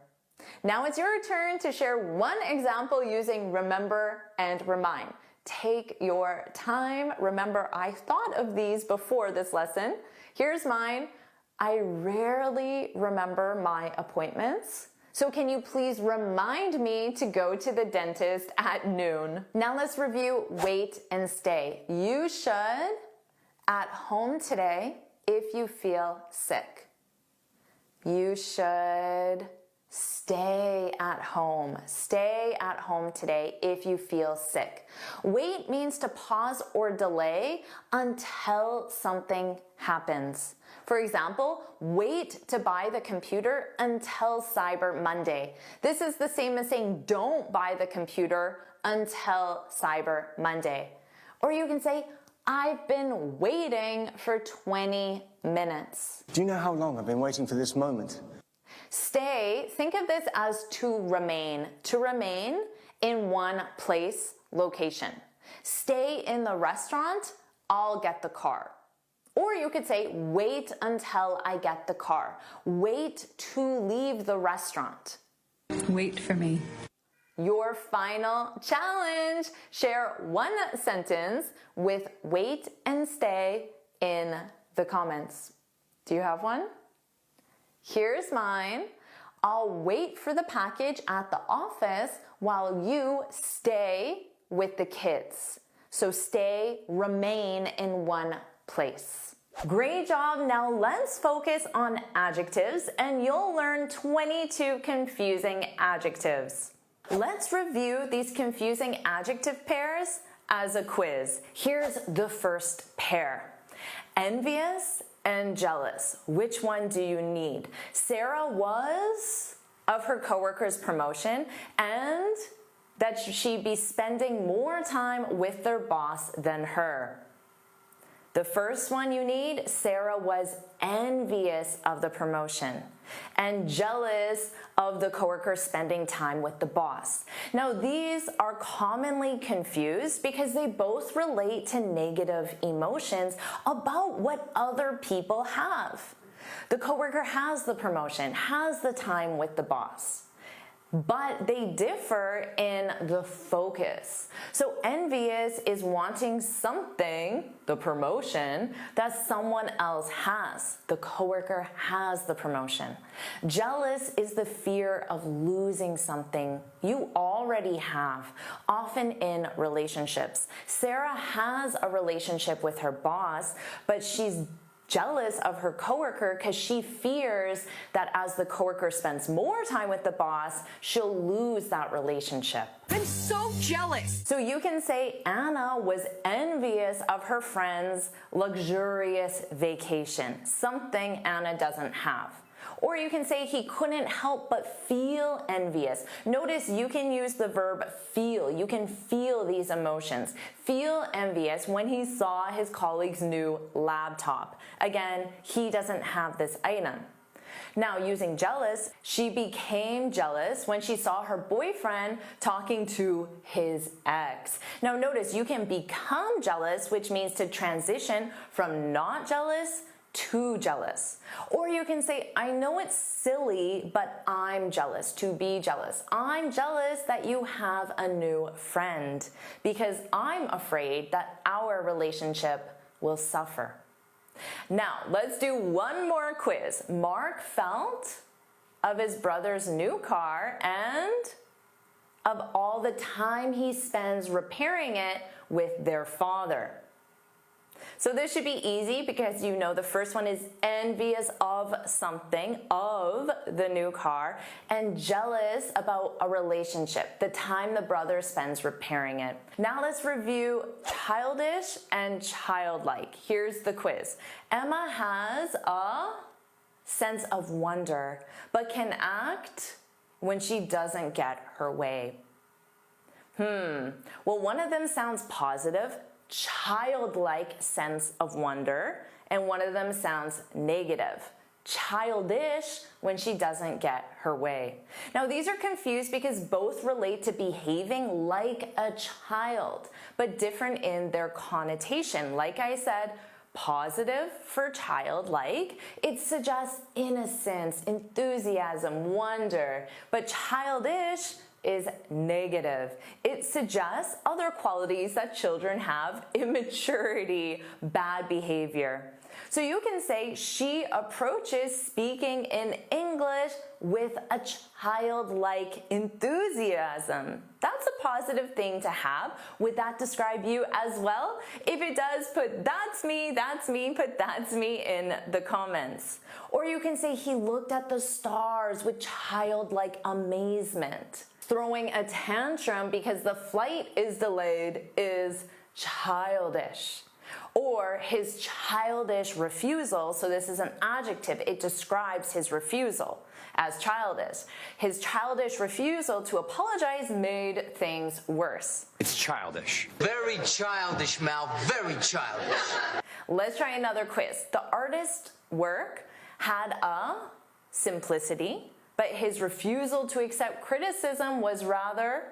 Now it's your turn to share one example using remember and remind. Take your time. Remember, I thought of these before this lesson. Here's mine. I rarely remember my appointments. So can you please remind me to go to the dentist at noon? Now let's review wait and stay. You should at home today if you feel sick. You should stay at home. Stay at home today if you feel sick. Wait means to pause or delay until something happens. For example, wait to buy the computer until Cyber Monday. This is the same as saying don't buy the computer until Cyber Monday. Or you can say, I've been waiting for 20 minutes. Do you know how long I've been waiting for this moment? Stay, think of this as to remain in one place, location. Stay in the restaurant, I'll get the car. Or you could say, wait until I get the car. Wait to leave the restaurant. Wait for me. Your final challenge. Share one sentence with wait and stay in the comments. Do you have one? Here's mine. I'll wait for the package at the office while you stay with the kids. So stay, remain in one place. Great job. Now let's focus on adjectives and you'll learn 22 confusing adjectives. Let's review these confusing adjective pairs as a quiz. Here's the first pair. Envious and jealous. Which one do you need? Sarah was of her coworker's promotion and that she'd be spending more time with their boss than her. The first one you need, Sarah was envious of the promotion and jealous of the coworker spending time with the boss. Now, these are commonly confused because they both relate to negative emotions about what other people have. The coworker has the promotion, has the time with the boss. But they differ in the focus. So envious is wanting something, the promotion, that someone else has. The coworker has the promotion. Jealous is the fear of losing something you already have, often in relationships. Sarah has a relationship with her boss, but she's jealous of her coworker because she fears that as the coworker spends more time with the boss, she'll lose that relationship. I'm so jealous. So you can say Anna was envious of her friend's luxurious vacation, something Anna doesn't have. Or you can say he couldn't help but feel envious. Notice you can use the verb feel. You can feel these emotions. Feel envious when he saw his colleague's new laptop. Again, he doesn't have this item. Now, using jealous, she became jealous when she saw her boyfriend talking to his ex. Now, notice you can become jealous, which means to transition from not jealous to jealous. Or you can say, I know it's silly, but I'm jealous, to be jealous. I'm jealous that you have a new friend because I'm afraid that our relationship will suffer. Now, let's do one more quiz. Mark felt of his brother's new car and of all the time he spends repairing it with their father. So this should be easy because you know the first one is envious of something, of the new car, and jealous about a relationship, the time the brother spends repairing it. Now let's review childish and childlike. Here's the quiz. Emma has a sense of wonder, but can act when she doesn't get her way. Well, one of them sounds positive, childlike sense of wonder, and one of them sounds negative, childish when she doesn't get her way. Now these are confused because both relate to behaving like a child, but different in their connotation. Like I said, positive for childlike, it suggests innocence, enthusiasm, wonder, but childish is negative. It suggests other qualities that children have: immaturity, bad behavior. So you can say she approaches speaking in English with a childlike enthusiasm. That's a positive thing to have. Would that describe you as well? If it does, put that's me, put that's me in the comments. Or you can say he looked at the stars with childlike amazement. Throwing a tantrum because the flight is delayed is childish. Or his childish refusal, so this is an adjective, it describes his refusal as childish. His childish refusal to apologize made things worse. It's childish. Very childish, Mal. Very childish. Let's try another quiz. The artist's work had a simplicity, but his refusal to accept criticism was rather,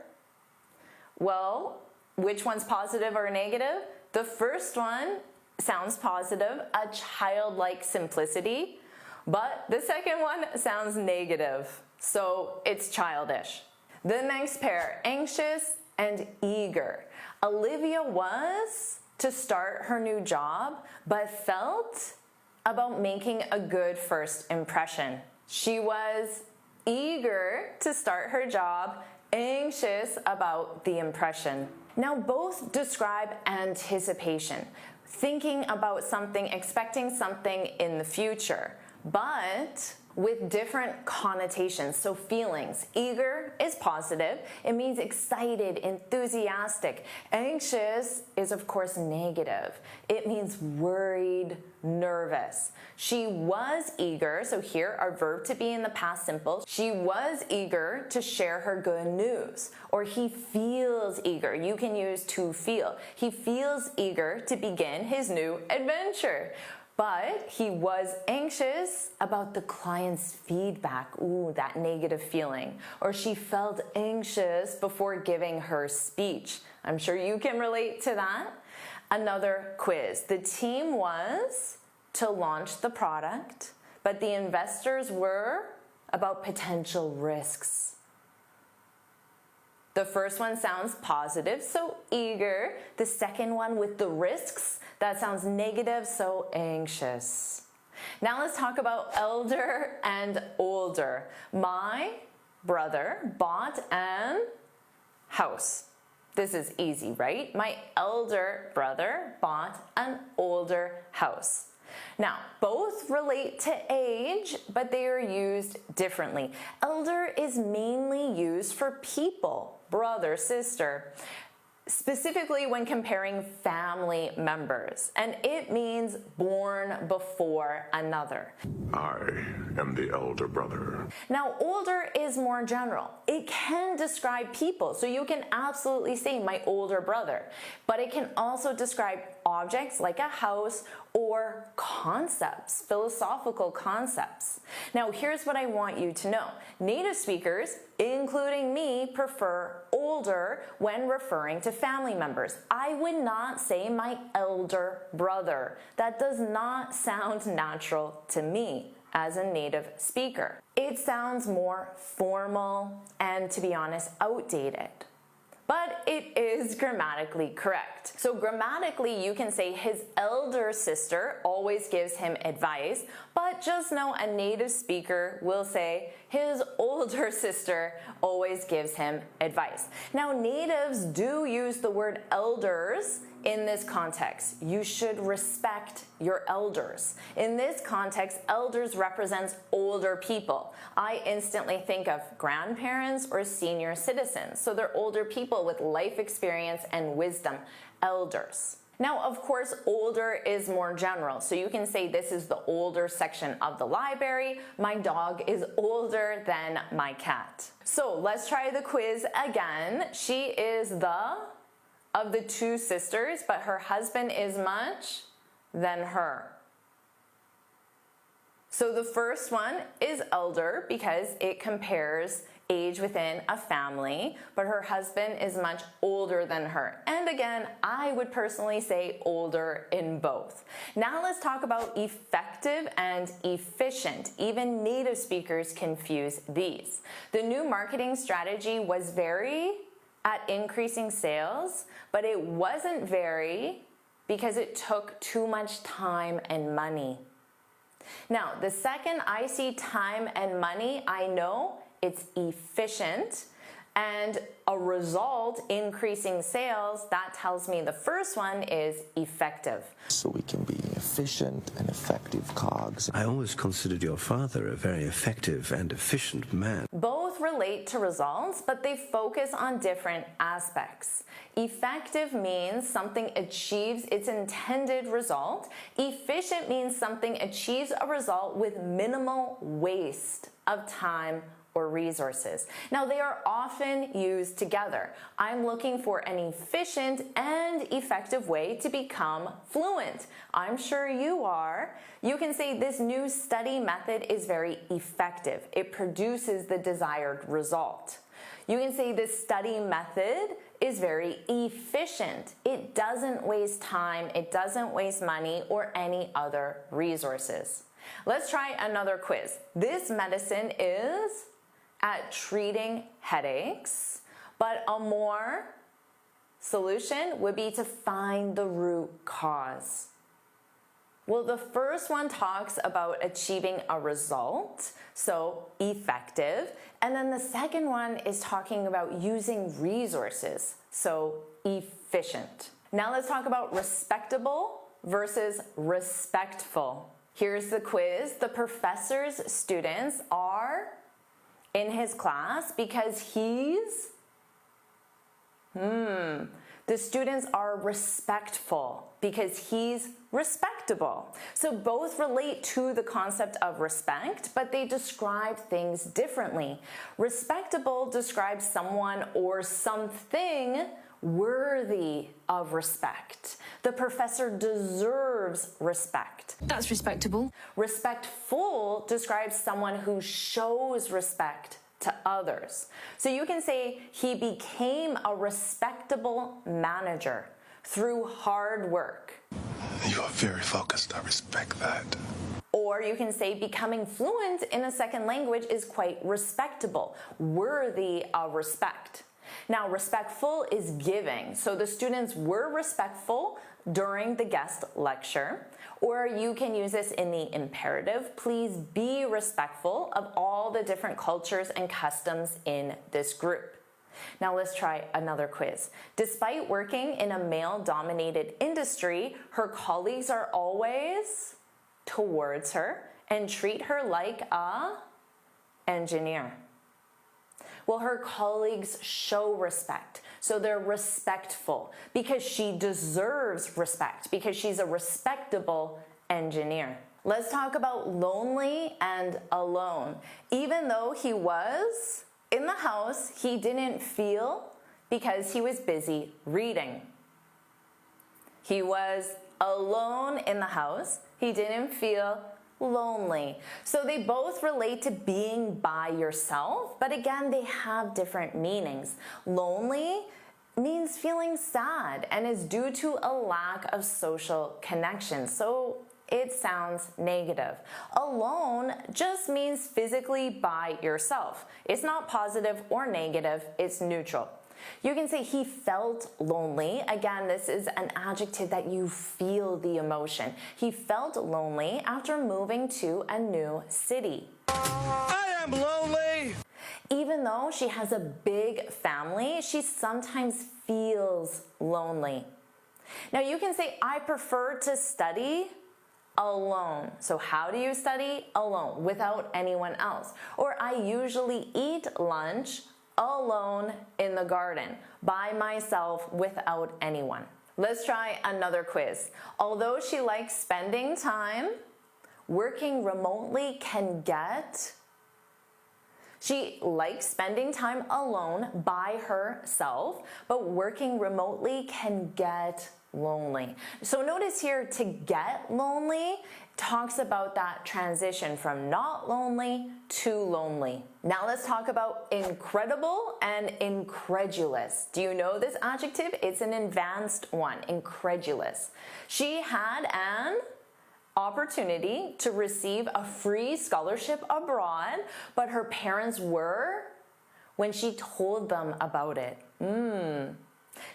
well, which one's positive or negative? The first one sounds positive, a childlike simplicity, but the second one sounds negative, so it's childish. The next pair, anxious and eager. Olivia was to start her new job, but felt about making a good first impression. She was eager to start her job, anxious about the impression. Now, both describe anticipation, thinking about something, expecting something in the future, but with different connotations. So feelings. Eager is positive. It means excited, enthusiastic. Anxious is, of course, negative. It means worried, nervous. She was eager, so here our verb to be in the past simple. She was eager to share her good news. Or he feels eager. You can use to feel. He feels eager to begin his new adventure. But he was anxious about the client's feedback. Ooh, that negative feeling. Or she felt anxious before giving her speech. I'm sure you can relate to that. Another quiz. The team was to launch the product, but the investors were about potential risks. The first one sounds positive, so eager. The second one with the risks, that sounds negative, so anxious. Now let's talk about elder and older. My brother bought an house. This is easy, right? My elder brother bought an older house. Now, both relate to age, but they are used differently. Elder is mainly used for people, brother, sister, specifically when comparing family members, and it means born before another. I am the elder brother. Now, older is more general. It can describe people, so you can absolutely say my older brother, but it can also describe objects like a house or concepts, philosophical concepts. Now, here's what I want you to know. Native speakers, including me, prefer older when referring to family members. I would not say my elder brother. That does not sound natural to me as a native speaker. It sounds more formal and, to be honest, outdated. But it is grammatically correct. So grammatically, you can say his elder sister always gives him advice, but just know a native speaker will say his older sister always gives him advice. Now, natives do use the word elders in this context. You should respect your elders. In this context, elders represents older people. I instantly think of grandparents or senior citizens. So they're older people with life experience and wisdom, elders. Now, of course, older is more general. So you can say this is the older section of the library. My dog is older than my cat. So let's try the quiz again. She is the of the two sisters, but her husband is much than her. So the first one is elder because it compares age within a family, but her husband is much older than her. And again, I would personally say older in both. Now let's talk about effective and efficient. Even native speakers confuse these. The new marketing strategy was very at increasing sales, but it wasn't very because it took too much time and money. Now, the second I see time and money, I know it's efficient, and a result increasing sales, that tells me the first one is effective. So we can be efficient and effective cogs. I always considered your father a very effective and efficient man. Both relate to results, but they focus on different aspects. Effective means something achieves its intended result. Efficient means something achieves a result with minimal waste of time or resources. Now, they are often used together. I'm looking for an efficient and effective way to become fluent. I'm sure you are. You can say this new study method is very effective. It produces the desired result. You can say this study method is very efficient. It doesn't waste time, it doesn't waste money or any other resources. Let's try another quiz. This medicine is at treating headaches, but a more solution would be to find the root cause. Well, the first one talks about achieving a result, so effective. And then the second one is talking about using resources, so efficient. Now let's talk about respectable versus respectful. Here's the quiz. The professor's students are in his class because the students are respectful because he's respectable. So both relate to the concept of respect, but they describe things differently. Respectable describes someone or something worthy of respect. The professor deserves respect. That's respectable. Respectful describes someone who shows respect to others. So you can say he became a respectable manager through hard work. You are very focused. I respect that. Or you can say becoming fluent in a second language is quite respectable, worthy of respect. Now, respectful is giving. So the students were respectful during the guest lecture. Or you can use this in the imperative. Please be respectful of all the different cultures and customs in this group. Now let's try another quiz. Despite working in a male-dominated industry, her colleagues are always towards her and treat her like a engineer. Well, her colleagues show respect, so they're respectful because she deserves respect because she's a respectable engineer. Let's talk about lonely and alone. Even though he was in the house, he didn't feel because he was busy reading. He was alone in the house. He didn't feel lonely. So they both relate to being by yourself, but again, they have different meanings. Lonely means feeling sad and is due to a lack of social connection. So it sounds negative. Alone just means physically by yourself. It's not positive or negative, it's neutral. You can say he felt lonely. Again, this is an adjective that you feel the emotion. He felt lonely after moving to a new city. I am lonely! Even though she has a big family, she sometimes feels lonely. Now you can say, I prefer to study alone. So how do you study? Alone, without anyone else. Or I usually eat lunch alone in the garden, by myself, without anyone. Let's try another quiz. Although she likes spending time, working remotely can get... She likes spending time alone by herself, but working remotely can get lonely. So notice here, to get lonely talks about that transition from not lonely to lonely. Now let's talk about incredible and incredulous. Do you know this adjective? It's an advanced one, incredulous. She had an opportunity to receive a free scholarship abroad, but her parents were, when she told them about it.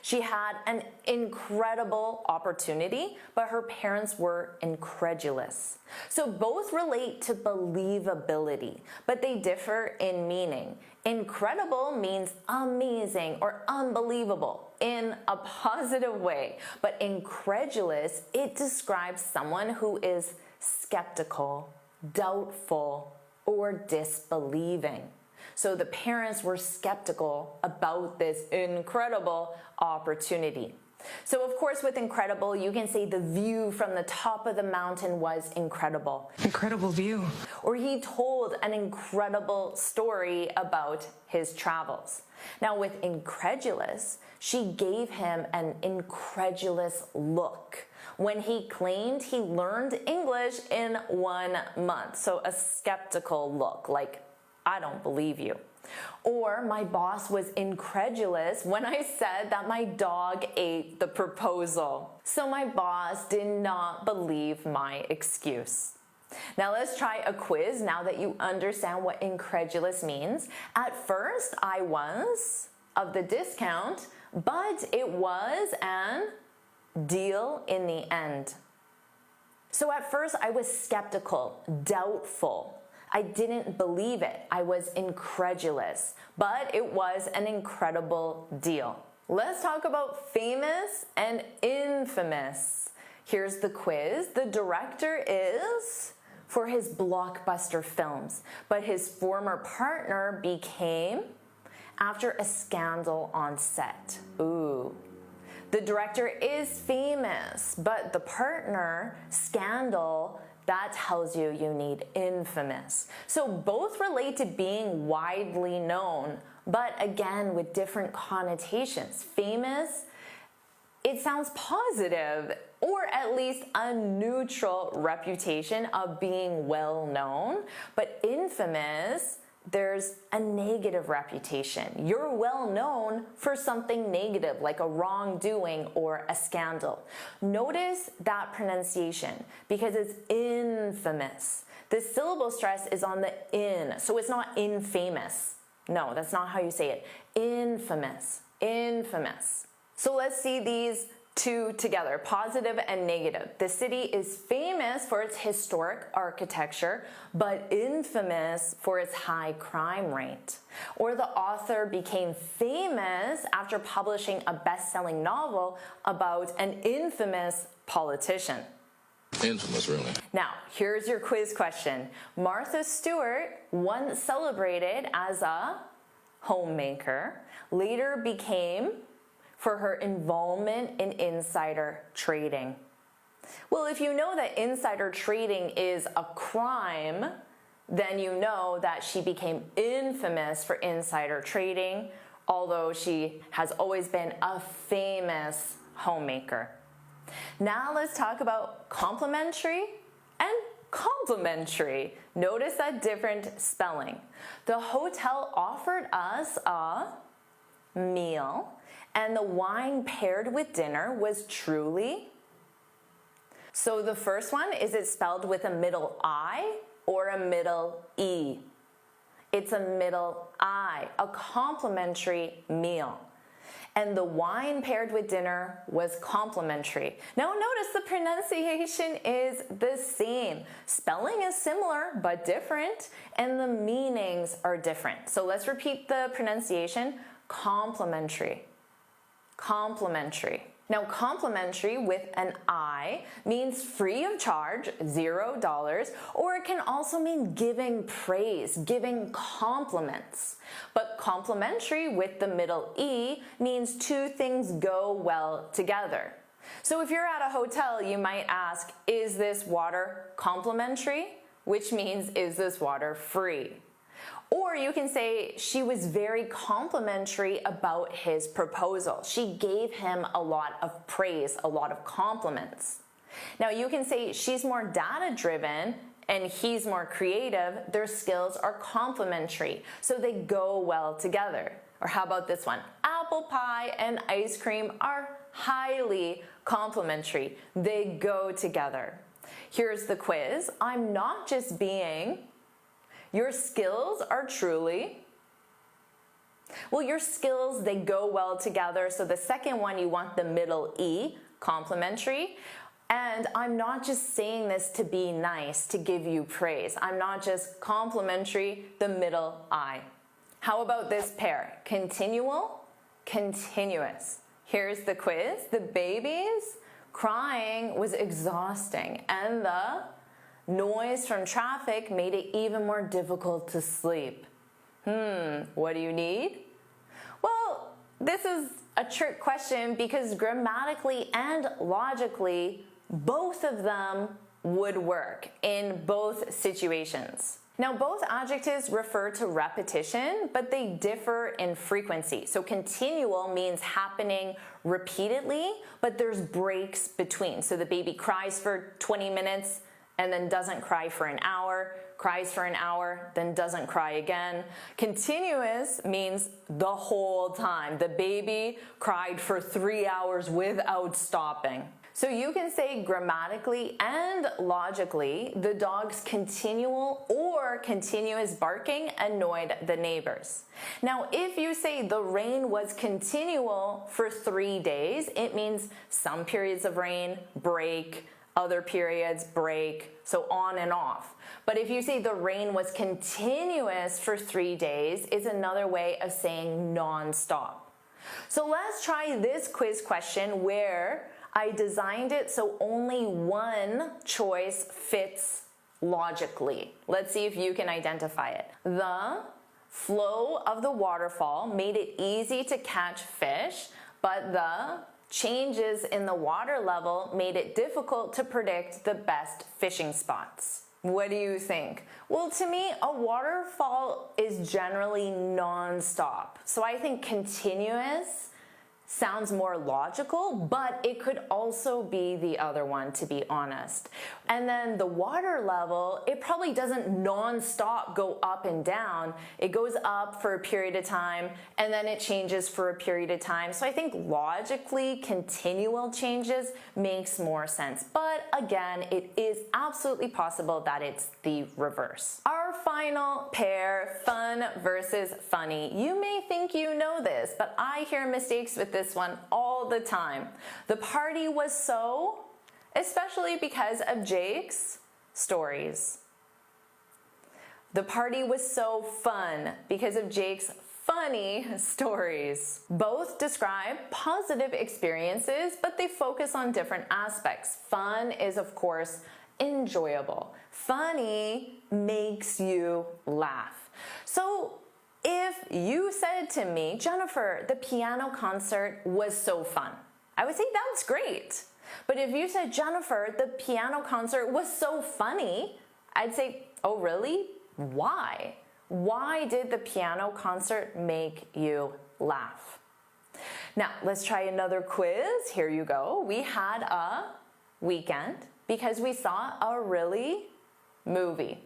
She had an incredible opportunity, but her parents were incredulous. So both relate to believability, but they differ in meaning. Incredible means amazing or unbelievable in a positive way, but incredulous, it describes someone who is skeptical, doubtful, or disbelieving. So the parents were skeptical about this incredible opportunity. So of course with incredible, you can say the view from the top of the mountain was incredible. Incredible view. Or he told an incredible story about his travels. Now with incredulous, she gave him an incredulous look when he claimed he learned English in 1 month. So a skeptical look, like, I don't believe you. Or my boss was incredulous when I said that my dog ate the proposal. So my boss did not believe my excuse. Now let's try a quiz now that you understand what incredulous means. At first, I was of the discount, but it was an deal in the end. So at first I was skeptical, doubtful. I didn't believe it. I was incredulous, but it was an incredible deal. Let's talk about famous and infamous. Here's the quiz. The director is for his blockbuster films, but his former partner became after a scandal on set. Ooh. The director is famous, but the partner, scandal, that tells you you need infamous. So both relate to being widely known, but again with different connotations. Famous, it sounds positive, or at least a neutral reputation of being well known, but infamous, there's a negative reputation. You're well known for something negative, like a wrongdoing or a scandal. Notice that pronunciation because it's infamous. The syllable stress is on the in, so it's not infamous. No, that's not how you say it. Infamous, infamous. So let's see these two together, positive and negative. The city is famous for its historic architecture, but infamous for its high crime rate. Or the author became famous after publishing a best-selling novel about an infamous politician. Infamous, really. Now, here's your quiz question. Martha Stewart, once celebrated as a homemaker, later became for her involvement in insider trading. Well, if you know that insider trading is a crime, then you know that she became infamous for insider trading, although she has always been a famous homemaker. Now let's talk about complimentary and complimentary. Notice that different spelling. The hotel offered us a meal, and the wine paired with dinner was truly. So the first one, is it spelled with a middle I or a middle E? It's a middle I, a complimentary meal. And the wine paired with dinner was complimentary. Now notice the pronunciation is the same. Spelling is similar but different, and the meanings are different. So let's repeat the pronunciation. Complimentary. Complimentary. Now, complimentary with an I means free of charge, $0, or it can also mean giving praise, giving compliments. But complimentary with the middle E means two things go well together. So if you're at a hotel, you might ask, is this water complimentary? Which means, is this water free? Or you can say she was very complimentary about his proposal. She gave him a lot of praise, a lot of compliments. Now you can say she's more data-driven and he's more creative. Their skills are complementary, so they go well together. Or how about this one? Apple pie and ice cream are highly complementary. They go together. Here's the quiz. I'm not just being. Your skills are truly. Well, your skills, they go well together. So the second one, you want the middle E, complimentary. And I'm not just saying this to be nice, to give you praise. I'm not just complimentary, the middle I. How about this pair? Continual, continuous. Here's the quiz. The baby's crying was exhausting, and the noise from traffic made it even more difficult to sleep. What do you need? Well, this is a trick question because grammatically and logically, both of them would work in both situations. Now, both adjectives refer to repetition, but they differ in frequency. So continual means happening repeatedly, but there's breaks between. So the baby cries for 20 minutes, and then doesn't cry for an hour, cries for an hour, then doesn't cry again. Continuous means the whole time. The baby cried for 3 hours without stopping. So you can say grammatically and logically, the dog's continual or continuous barking annoyed the neighbors. Now, if you say the rain was continual for 3 days, it means some periods of rain, break, other periods, break, so on and off. But if you say the rain was continuous for 3 days, it's another way of saying non-stop. So let's try this quiz question where I designed it so only one choice fits logically. Let's see if you can identify it. The flow of the waterfall made it easy to catch fish, but the changes in the water level made it difficult to predict the best fishing spots. What do you think? Well, to me, a waterfall is generally non-stop. So I think continuous sounds more logical, but it could also be the other one, to be honest. And then the water level, it probably doesn't non-stop go up and down. It goes up for a period of time, and then it changes for a period of time. So I think logically, continual changes makes more sense. But again, it is absolutely possible that it's the reverse. Our final pair, fun versus funny. You may think you know this, but I hear mistakes with this one all the time. The party was so, especially because of Jake's stories. The party was so fun because of Jake's funny stories. Both describe positive experiences, but they focus on different aspects. Fun is, of course, enjoyable. Funny makes you laugh. So if you said to me, Jennifer, the piano concert was so fun, I would say that's great. But if you said, Jennifer, the piano concert was so funny, I'd say, oh really? Why? Why did the piano concert make you laugh? Now, let's try another quiz. Here you go. We had a weekend because we saw a really movie.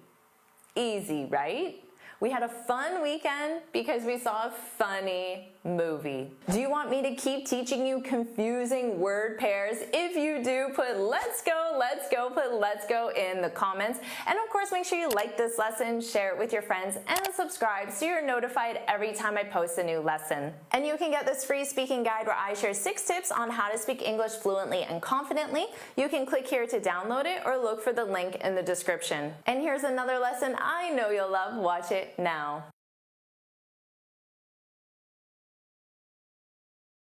Easy, right? We had a fun weekend because we saw a funny movie. Do you want me to keep teaching you confusing word pairs? If you do, put let's go, put let's go in the comments. And of course, make sure you like this lesson, share it with your friends, and subscribe so you're notified every time I post a new lesson. And you can get this free speaking guide where I share 6 tips on how to speak English fluently and confidently. You can click here to download it or look for the link in the description. And here's another lesson I know you'll love. Watch it now.